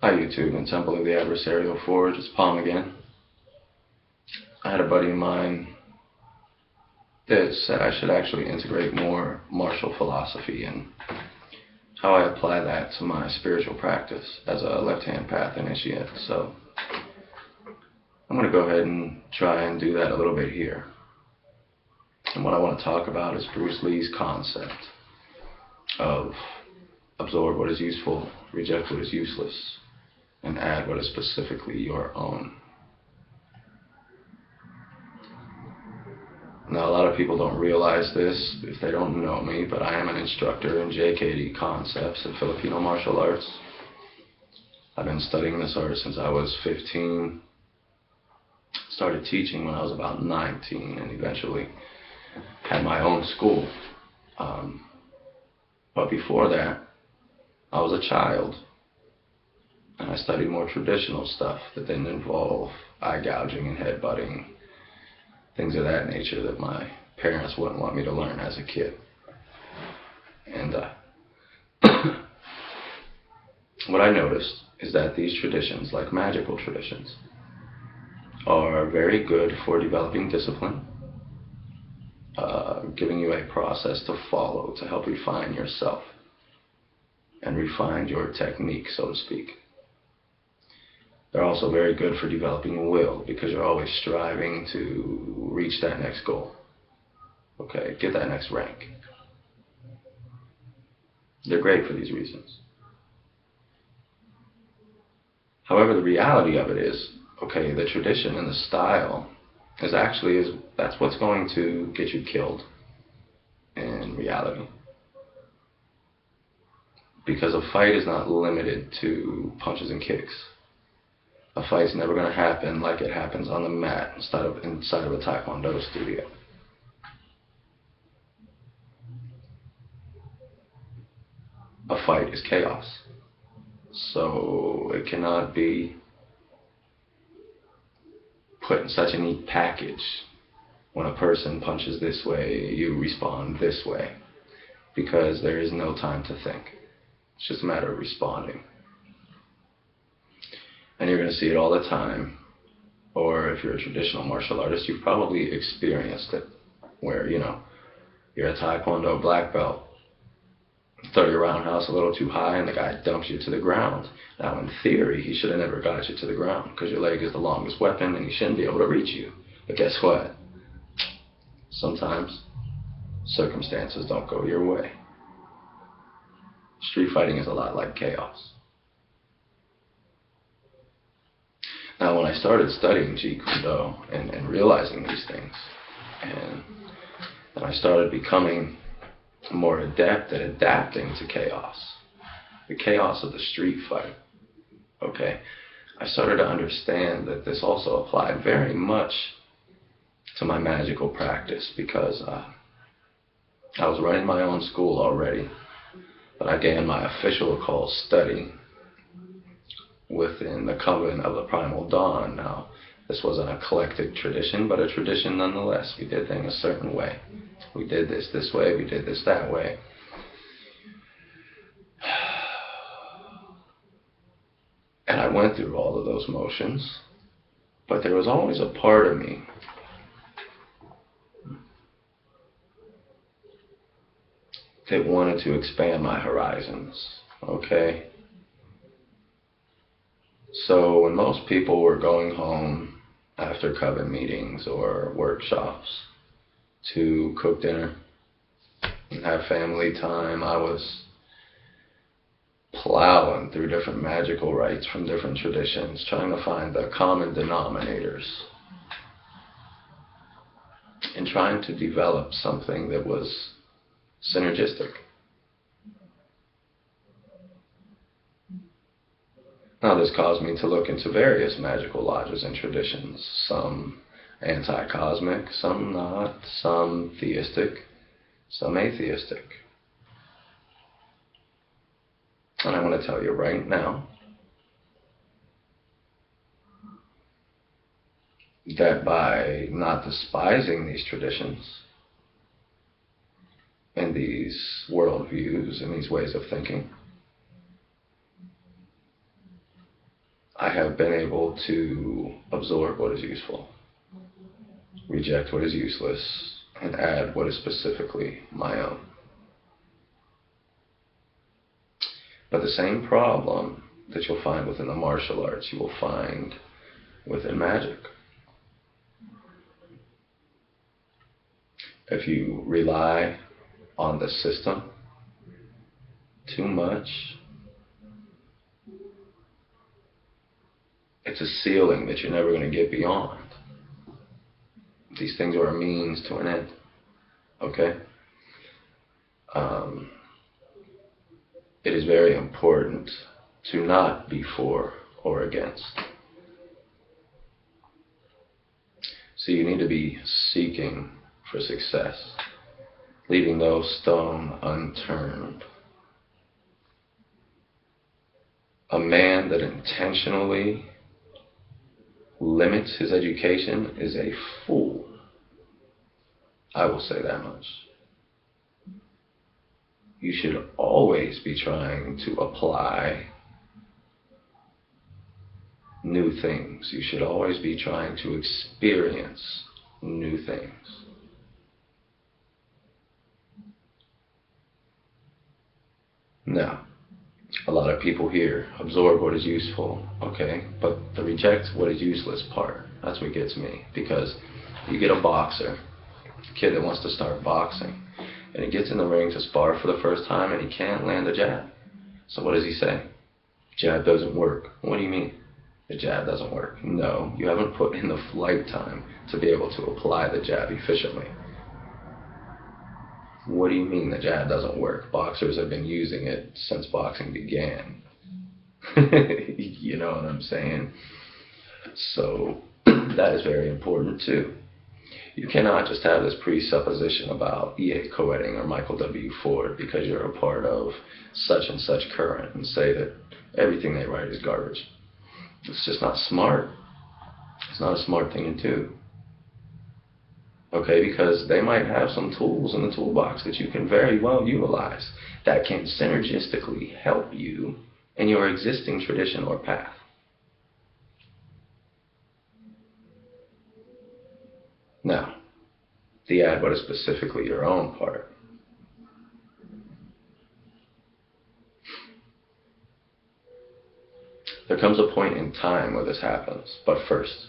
Hi YouTube and Temple of the Adversarial Forge, it's Palm again. I had a buddy of mine that said I should actually integrate more martial philosophy and how I apply that to my spiritual practice as a left-hand path initiate. So I'm going to go ahead and try and do that a little bit here. And what I want to talk about is Bruce Lee's concept of absorb what is useful, reject what is useless, and add what is specifically your own. Now, a lot of people don't realize this if they don't know me, but I am an instructor in JKD concepts and Filipino martial arts. I've been studying this art since I was 15. Started teaching when I was about 19 and eventually had my own school. But before that, I was a child. And I studied more traditional stuff that didn't involve eye gouging and headbutting, things of that nature that my parents wouldn't want me to learn as a kid. And what I noticed is that these traditions, like magical traditions, are very good for developing discipline, giving you a process to follow to help refine yourself and refine your technique, so to speak. They're also very good for developing will because you're always striving to reach that next goal. Okay, get that next rank. They're great for these reasons. However, the reality of it is, okay, the tradition and the style that's what's going to get you killed in reality. Because a fight is not limited to punches and kicks. A fight's never going to happen like it happens on the mat inside of a Taekwondo studio. A fight is chaos. So it cannot be put in such a neat package. When a person punches this way, you respond this way. Because there is no time to think. It's just a matter of responding. And you're going to see it all the time. Or if you're a traditional martial artist, you've probably experienced it. Where, you're a Taekwondo black belt. Throw your roundhouse a little too high and the guy dumps you to the ground. Now, in theory, he should have never got you to the ground because your leg is the longest weapon and he shouldn't be able to reach you. But guess what? Sometimes circumstances don't go your way. Street fighting is a lot like chaos. Now, when I started studying Jeet Kune Do and realizing these things, and I started becoming more adept at adapting to chaos, the chaos of the street fight, okay, I started to understand that this also applied very much to my magical practice because I was running my own school already, but I began my official occult study within the coven of the Primal Dawn. Now, this was an eclectic tradition, but a tradition nonetheless. We did things a certain way. We did this way, we did this that way. And I went through all of those motions, but there was always a part of me that wanted to expand my horizons, okay? So when most people were going home after coven meetings or workshops to cook dinner and have family time, I was plowing through different magical rites from different traditions, trying to find the common denominators and trying to develop something that was synergistic. Now, this caused me to look into various magical lodges and traditions, some anti-cosmic, some not, some theistic, some atheistic. And I want to tell you right now that by not despising these traditions and these worldviews and these ways of thinking, I have been able to absorb what is useful, reject what is useless, and add what is specifically my own. But the same problem that you'll find within the martial arts, you will find within magic. If you rely on the system too much, it's a ceiling that you're never going to get beyond. These things are a means to an end. Okay? It is very important to not be for or against. So you need to be seeking for success, leaving no stone unturned. A man that intentionally limits his education is a fool. I will say that much. You should always be trying to apply new things. You should always be trying to experience new things. Now, a lot of people here absorb what is useful, okay? But the reject what is useless part, that's what gets me. Because you get a boxer, a kid that wants to start boxing, and he gets in the ring to spar for the first time and he can't land a jab. So what does he say? Jab doesn't work. What do you mean? The jab doesn't work. No, you haven't put in the flight time to be able to apply the jab efficiently. What do you mean the jab doesn't work? Boxers have been using it since boxing began. You know what I'm saying? So that is very important too. You cannot just have this presupposition about E.A. Coetting or Michael W. Ford because you're a part of such and such current and say that everything they write is garbage. It's just not smart. It's not a smart thing to do. Okay, because they might have some tools in the toolbox that you can very well utilize that can synergistically help you in your existing tradition or path. Now, the add what is specifically your own part. There comes a point in time where this happens, but first,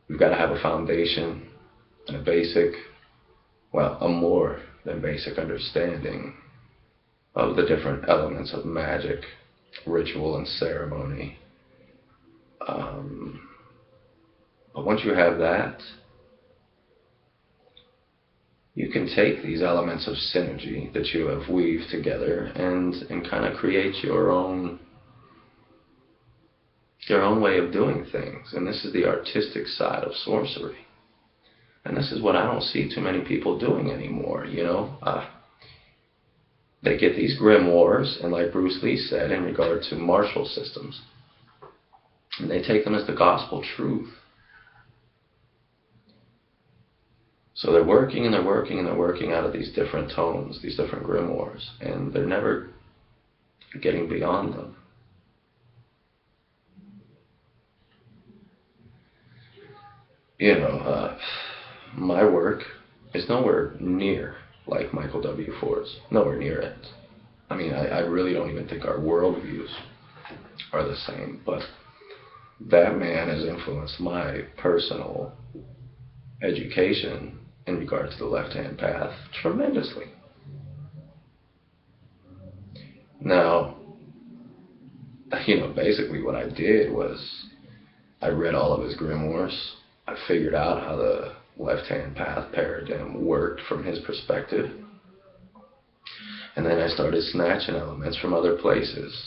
we've got to have a foundation and a basic, well, a more than basic understanding of the different elements of magic, ritual, and ceremony. But once you have that, you can take these elements of synergy that you have weaved together and kind of create your own way of doing things. And this is the artistic side of sorcery. And this is what I don't see too many people doing anymore, you know. They get these grimoires, and like Bruce Lee said in regard to martial systems, and they take them as the gospel truth. So they're working and they're working and they're working out of these different tones, these different grimoires, and they're never getting beyond them. You know, my work is nowhere near like Michael W. Ford's, nowhere near it. I mean, I really don't even think our worldviews are the same, but that man has influenced my personal education in regard to the left-hand path tremendously. Now, you know, basically what I did was I read all of his grimoires. I figured out how the left-hand path paradigm worked from his perspective. And then I started snatching elements from other places.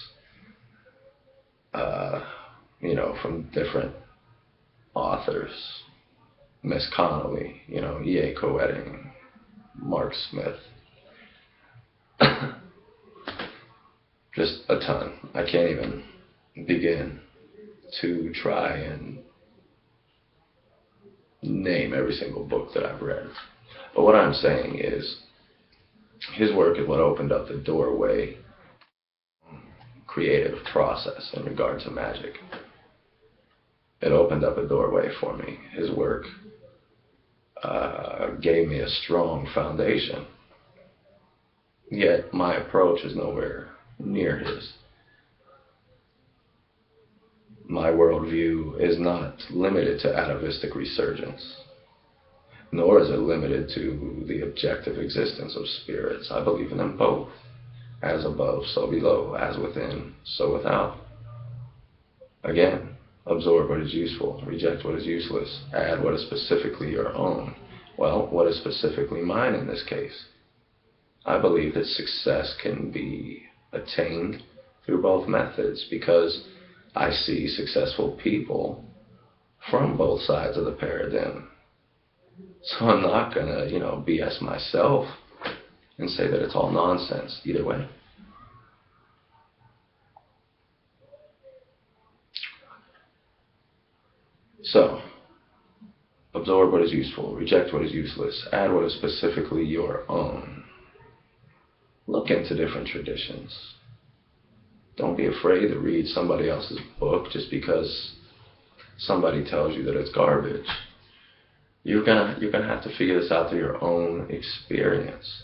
You know, from different authors. Miss Connolly, you know, E.A. Coetting, Mark Smith. Just a ton. I can't even begin to try and name every single book that I've read. But what I'm saying is, his work is what opened up the doorway, creative process in regard to magic. It opened up a doorway for me. His work gave me a strong foundation. Yet my approach is nowhere near his. My worldview is not limited to atavistic resurgence, nor is it limited to the objective existence of spirits. I believe in them both. As above, so below. As within, so without. Again, absorb what is useful, reject what is useless, add what is specifically your own. Well, what is specifically mine in this case? I believe that success can be attained through both methods, because I see successful people from both sides of the paradigm. So I'm not going to, BS myself and say that it's all nonsense either way. So, absorb what is useful, reject what is useless, add what is specifically your own. Look into different traditions. Don't be afraid to read somebody else's book just because somebody tells you that it's garbage. You're gonna have to figure this out through your own experience,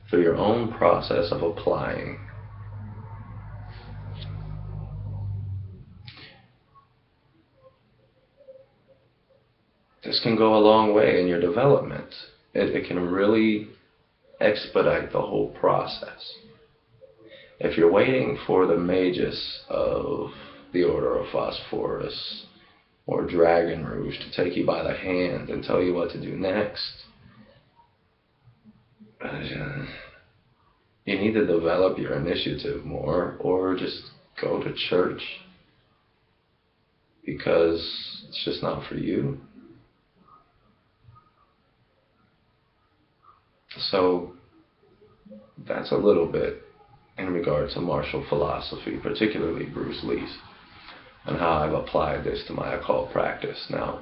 through your own process of applying. This can go a long way in your development. It can really expedite the whole process. If you're waiting for the magus of the Order of Phosphorus or Dragon Rouge to take you by the hand and tell you what to do next, you need to develop your initiative more, or just go to church, because it's just not for you. So that's a little bit in regard to martial philosophy, particularly Bruce Lee's, and how I've applied this to my occult practice. Now,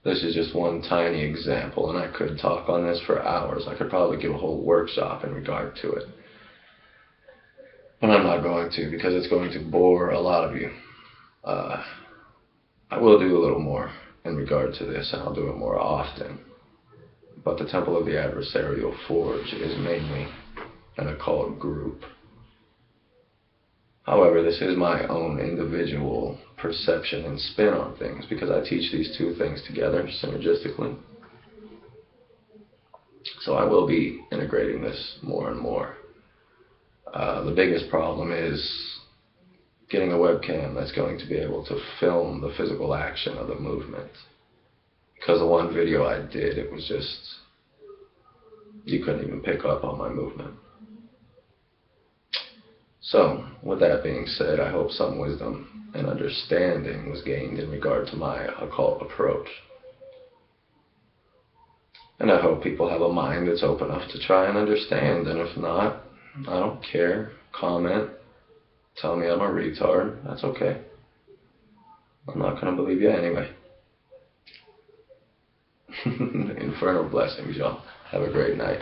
this is just one tiny example, and I could talk on this for hours. I could probably give a whole workshop in regard to it. But I'm not going to, because it's going to bore a lot of you. I will do a little more in regard to this, and I'll do it more often. But the Temple of the Adversarial Forge is mainly an occult group. However, this is my own individual perception and spin on things, because I teach these two things together synergistically. So I will be integrating this more and more. The biggest problem is getting a webcam that's going to be able to film the physical action of the movement. Because the one video I did, it was just, you couldn't even pick up on my movement. So, with that being said, I hope some wisdom and understanding was gained in regard to my occult approach. And I hope people have a mind that's open enough to try and understand. And if not, I don't care. Comment. Tell me I'm a retard. That's okay. I'm not going to believe you anyway. Infernal blessings, y'all. Have a great night.